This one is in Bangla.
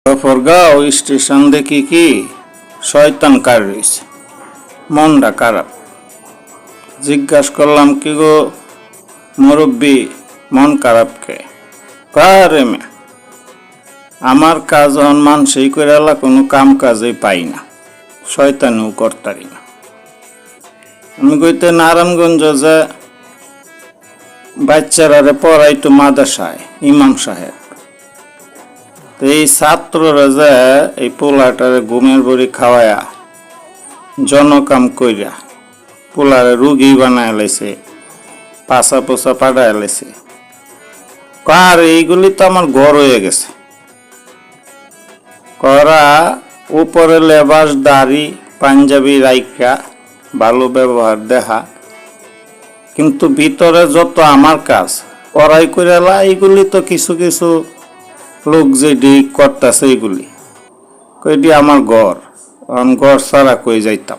গফরগাঁও স্টেশন দেখি কি শয়তান কার রয়েছে, মনটা খারাপ। জিজ্ঞাসা করলাম কি গো মুরব্বী, মন খারাপ কে? কারে মে আমার কাজ অনমান সেই করে কোনো কাম কাজে পাই না, শয়তানিও করতারি না। আমি কইতে নারায়ণগঞ্জ যে বাচ্চারা পড়াইতো মাদ্রাসায় ইমাম সাহেব, এই ছাত্ররা যে এই পোলাটারে ঘুমের বড়ি খাওয়ায়া জনকাম কইরা পোলারে রুগী বানায় লাইছে, পাশা পোষা পাড়ায় লাইছে। কার এইগুলি তো আমার ঘর হয়ে গেছে। করা উপরে লেবাস দাড়ি পাঞ্জাবি রাইকা ভালো ব্যবহার দেখা, কিন্তু ভিতরে যত আমার কাজ করাই করে এইগুলি তো কিছু কিছু লোক যেটি করতেছে, এইগুলি কইটি আমার ঘর ছাড়া কই যাইতাম।